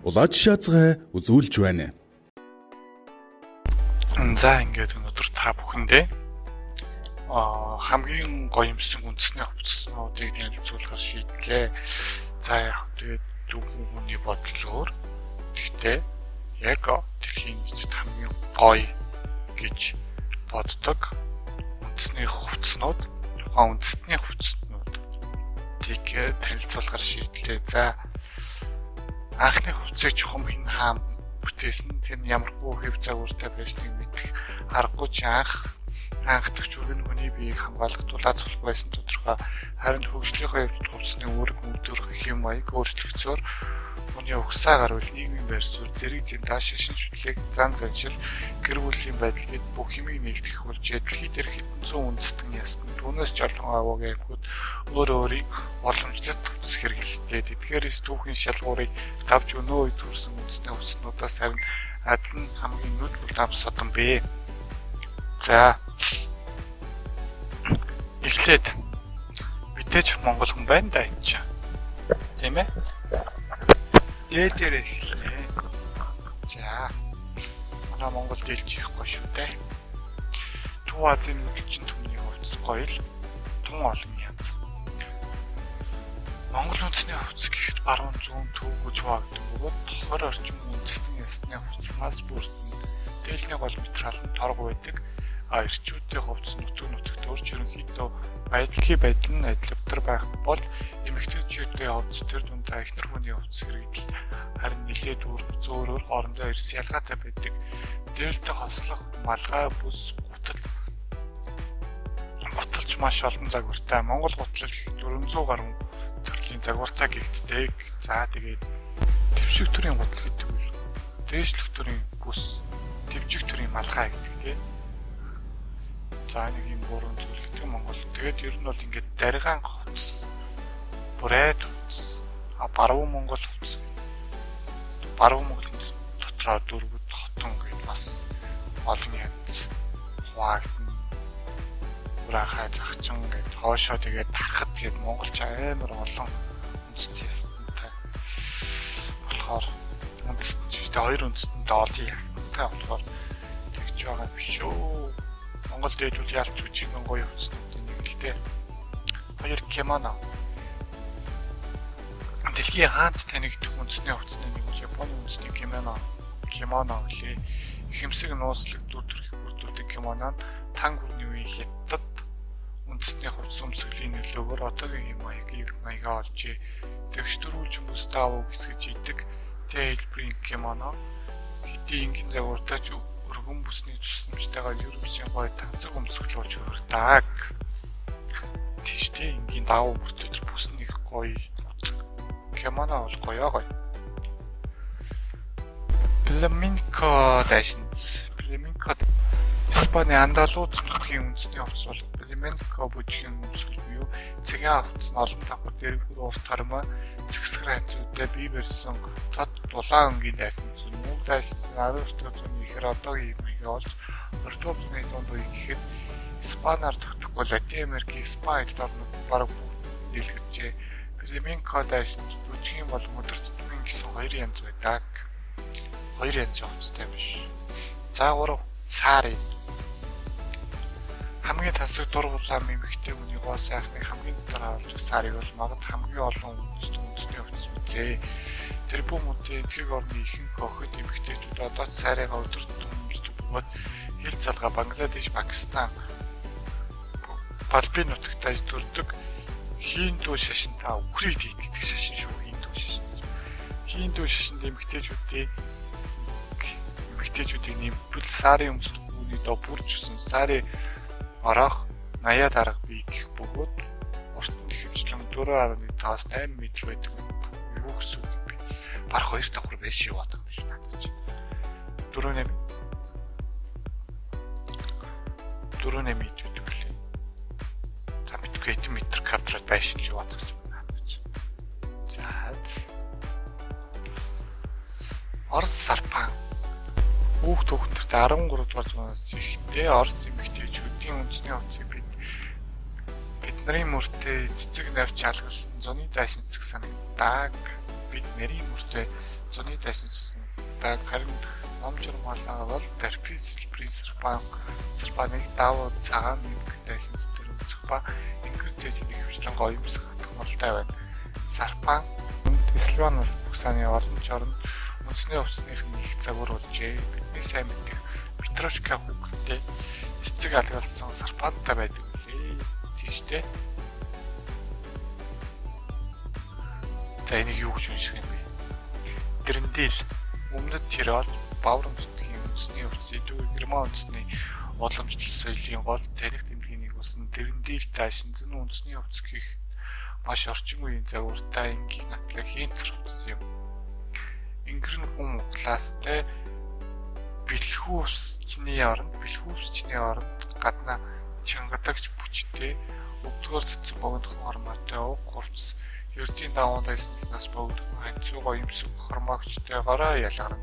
улааж шаазгай үзүүлж байна. За ингээд өнөөдөр та бүхэндээ хамгийн гоёмсон үндэсний хувцаснуудыг танилцуулахар шийдлээ. За яг тэгээд дүүний бодлоор гэхдээ яг дэлхийн нийтэд хамгийн гоё гэж боддог үндэсний хувцснууд, тухайн үндэсний хувцснуудыг танилцуулахар шийдлээ. За анхны хувцсыг чухам хин хаан бүтээсэн, тэр нь ямархуу хэв загвартай байсныг мэдэх аргагүй ч анхдагч өргөн хүний биеийг хамгаалах дулаан цулах байсан тодорхой. Харин хөгжлийнхөө явцад хувцсны үүрэг мөдөрөх хэм маяг өөрчлөгцөөр хүний угсаа гарвал нийгмийн байр суурь, зэрэг зэн дааш шин шүтлэг, зан заншил, гэр бүлийн байдал гээд бүх юмыг нэгтгэх болж дэлхий дээр хэдэн зуун үндэстэн ясна. Түүнээс ч олон аваагийн амьхууд өөр өөрийн боломжлолт хувцас хэрэглэдэг. Эдгээрээс түүхийн шалгуурыг давж өнөө үед төрсэн үндэсний хувцснуудаас харин адил нь хамгийн нүд бүлэм содон бэ. За эхлээд мэдээж Монгол хүн байна да энэ. Тийм ээ. Дээр эхлэе. За манай Монгол дэлж ихгүй шүү дээ. Төв Азийн үлчин түмний хувцас гоё л тун олон янз. Монгол үндэсний хувцас гэхэд баруун зүүн төв гэж хуваагддаг бөгөөд тохор орчин үндэстэн ясны хувцснаас бүрдэн. Дээлний гол материал нь торг байдаг. Эрчүүдийн хувцас нутагт өөрч ерөнхийдөө байдал нь адилбар байх бол эмэгтэйчүүдийн хувцас тэр дунд эхнэр хүний хувцас хэрэгдэл харин нэлээд зөөрөөр хоорондоо эрс ялгаатай байдаг. Дээлтэй хослох малгай бүс гуталж маш олон загвартай. Монгол гутал 400 гаруй төрлийн загвартай гэгддэг. За тэгээд твшиг төрийн гутал гэдэг үл дээшлэх төрийн бүс, твжиг төрийн малгай гэдэг тийм. За нэг юм гурван зүйл гэдэг Монгол. Тэгээд ер нь бол ингээд даргаан хувцас, бүрээд хувцас, баруун Монгол хувцас. Баруун Монгол дотроо дөрвөд хотон гэдэг бас олон янз хуваагдана. Урахай захчин гэдэг хоошоо тэгээд тархад гэдэг монголч амар олон үндэстэй яснантай. Болохоор үндэстэй хоёр үндэстэнд олон яснантай болохоор тэгж байгаа биш шүү. Монгол дээдүүд ялч үчигэн гоё хувцснуудын нэг л дээ. Хоёр кимоно. Дэлхийн хаанч танигдах үндэсний хувцсны нэг нь Японы үндэсний кимоно үлээ. Ихэмсэг нууцлаг дүр төрх бүрдүүлдэг кимоно нь танг хүрний үеийн хятад үндэсний хувцс өмсгөлийн нөлөөгөөр одоогийн юм маягаа олжээ. Тэгш дөрвөлж хүмүүст аав гисгэж идэг тэ хэлбэрийн кимоно хэдийн ингийн загвартай ч өргөн бүсний тусламжтайгаар Европын гоё тансаг өмсгөлөж хүрдэг. Тийштэй ингийн даав мөртөд бүсний гоё кимоно бол гоё. Фламинко Испани Андалуз нутгийн үндэсний хувцас бол фламинко бүжгийн өмсгөл буюу цагаан хувцас нь олон давхар дэрэг урт хармаа зэгсгэр ханцуудтай бий барьсан тод дулаан өнгийн дайсан зүг мөнгө дайсан 19-р зууны ихэр одоогийн юм болж 20-р зууны дунд үе гэхэд Испаниар тогтохгүй Латин Америкийн Испани орнууд бараг дэлгэрчээ. Фламинко дайсан бүжгийн бол модерн гэсэн хоёр янз байдаг. Хоёр янз хувцастай биш. За 3 сари хамгийн тансаг дургуулаа эмэгтэй хүний гоо сайхны хамгийн дараа олж сарыг бол магад хамгийн олон үндэсний хувцас үзээ. Тэр бүмүүдийн эдгээр орны ихэнх охид эмэгтэйчүүд одоо ч сарыг өдөр тутамдж бөгөөд хил залгаа Бангладеш, Пакистан, Балбын нутагтаа төрдөг хиндүү шашинтай үхрийг дийдэлдэг шашин шүү. Хиндүү шашинд эмэгтэйчүүдийг нэмбэл сарын өмсөлт үүний доо бүржсэн сарын орох 80 дарга бий гэх бөгөөд уртны хөвчлэн 4.5-8 м байдаг. Юу гэсэн үг бэ? Бараг 2 давхар байж яваад байгаа юм шиг надад. 4.8 гэдэг үлээ. За мэдгүй хэдэн метр квадрат байшин л яваад байгаа юм надад. За Орос сарпан хүүхд хүүхдэрт 13 дугаар зуунаас ихтэй Орос эмэгтэйчүүдийн үндэсний хувцсыг бидний мөртөө цэцэг навч алгалсан зуны даашин цэцэг санагдаг. Бид нарийн мөртөө зуны дайсансан харин ном журмалаа бол терпис сарпаныг давуу цагаан нэмэх дайсанс төр үзэх ба ингэр цэжийн хөвчлэн гоёмсох томолтой байна. Сарпан Ислам бол бүсаны олон чорнд үндэсний хувцсных нэг загвар болжээ. Бидний сайн мэддэг Петрошка хүүхдээ цэцэг алгалсан сарпантай байдаг лээ. Тийштэй. За энийг юу гэж унших юм бэ? Дэрндэл өмнөд Тирол Баврын нутгийн үндэсний хувцс идүү Герман үндэсний уламжлал соёлын гол таних тэмдгийг болсон Дэрндэл таашинзэн үндэсний хувцс гэх маш орчин үеийн загвартай энгийн атлахийн цэрхвц юм. Ингэрэн хүн класстай бэлхүүсчний оронд гадна чангадагч бүчтэй өвдгөр цэцэн богино хормоотой уг хувцс ердийн давуу дайснаас богино ханцуу гоёмсог хормоогчтойгоороо ялгарна.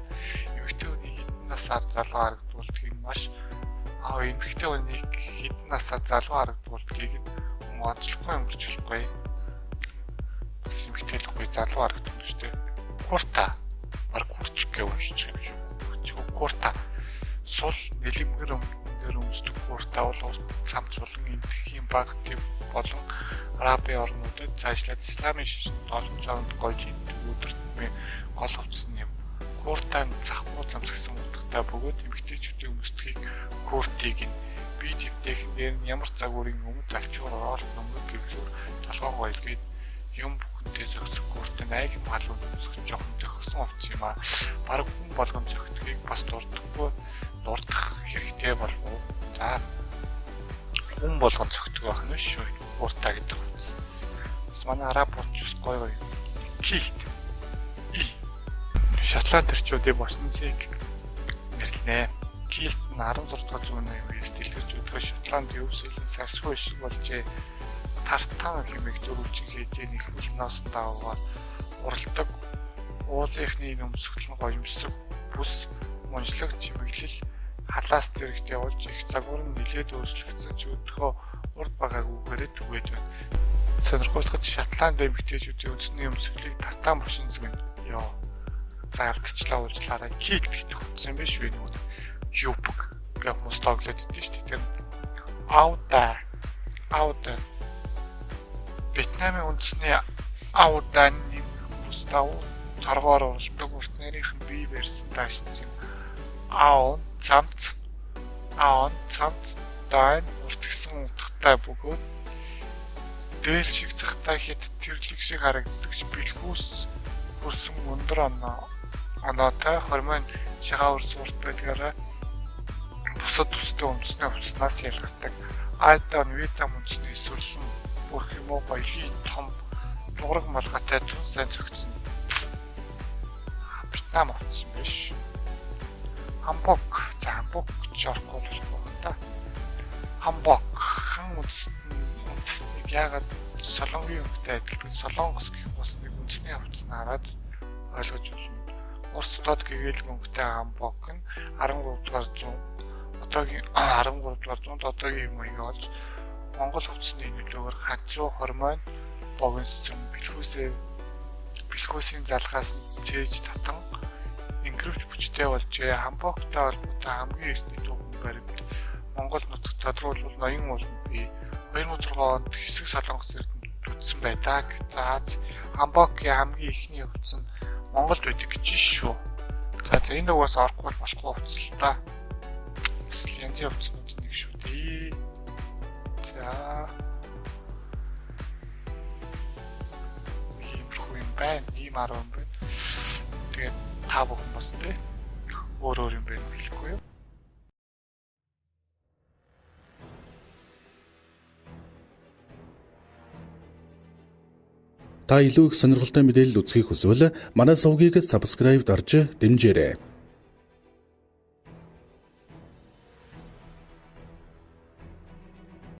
Эмэгтэй хүний хэдэн насаар залуу харагдуулдгийг эмэгтэй хүнийг хэдэн насаар залуу харагдуулдгийг нь онцлохгүй өнгөрчлөхгүй. Бас эмэгтэй л залуу харагддаг шүү дээ. Курта курч гэж уншиж юм шүү. Курта сул нэлимгэр өмдөр өмсдөг курта бол цамц болон энтхийн баг төв болон араби орнуудад цаашлаад исламын шашинд олон жоонд гойж өдөртмийн гол хувцсан юм. Куртанд цахгүй замс гэсэн утгатай бөгөөд эмэгтэйчүүдийн өмсдгийг куртиг нь бие тэмдэгтээр ямар загварын өмнө талчуур оролт номог гэвлүүр толгой гойлгээд юм бүхэнтэй зохицох куртын айгим халуун өмсөх жоохон зохисон хувцс юм аа. Бараг хүн болгон зохицохыг бас дурдах хэрэгтэй болов уу? За хүн болгон зохицох байх нь шүү. Курта гэдэг хувцс. Бас манай араб урчус гоё. Килт. Шотланд төрчүүдийн босносыг нэрлэнэ. Килт нь 16 дугаар зууны үеэс дэлгэрч өдгөө Шотланд өвсөлийн салшгүй шиг болжээ. Тартан хэмээх дөрвөлжин хэдийн их ноос даваагаар уралдаг уулынхны өмсгөл нь гоёмсог бүс мунжлаг чимэглэл халаас зэрэгт явуулж их загвар нь нэлээд өөрчлөгдсөн ч өдгөө урд багаагүйгээр түгээд байна. Сонирхолтой Шотланд эмэгтэйчүүдийн үндэсний өмсгөлийг тартан бушинзэг нь заавдчлаа уулзлаараа килт гэдэг утсан юм биш үү нөгөө юбг гэх хүмүүс тоглоод идэв шүү дээ. Тэр ауда Вьетнамын үндэсний ауданы хүмүүс давуу торгоор уралдаг урт нарийнхан бие барьсан таашинсан аун цамц дай урт гисэн утгатай бөгөөд дээр шиг цагтай хэд тэрлэг шиг харагддагч бэлхүүс хөрсөн өндөр оноотой хормон шагаар сурт байдгаараа бусад төстэй үндэсний хувцснаас ялгардаг. Айдан Вьетнам үндэсний сүрлэн бүрх юм уу баялын том дуураг малгайтай түн сайн зөгцсөн. Вьетнам хувцс юм биш. Хамбок жорхол болох та. Хамбок хан үндэснийг яагаад солонгийн өнгөтэй адилхан солонгос гэх бас нэг үндэсний хувцснаа хараад ойлгож болно. Урс дод гэгээл өнгөтэй хамбок нь 13 дугаар зуунд одоогийн юм олж Монгол хувцсны нөлөөгөөр ханцруу хормон богиносон бэлхүүсийн залгаас нь цээж татан ингэрвч бүчтэй болжээ. Хамбоктой холбоотой хамгийн эртний түүхэн баримт Монгол нутагт тодруулбал ноён ууланд бий 2006 онд хэсэг солонгос эрдэнэт үтсэн байдаг. За хамбокийн хамгийн ихний хувцс нь Монголд байдаг гэж шүү. За энэ угаас орохгүй болохгүй хувцс л та. Эсвэл янзын хувцснууд нэг шүү дээ. За ийм 10 юм байна. Тэгээд та бүхэн бас тэ өөр юм байна хэлэхгүй юу? Та илүү их сонирхолтой мэдээлэл үзхийг хүсвэл манай сувгийг subscribe дарж дэмжээрэй.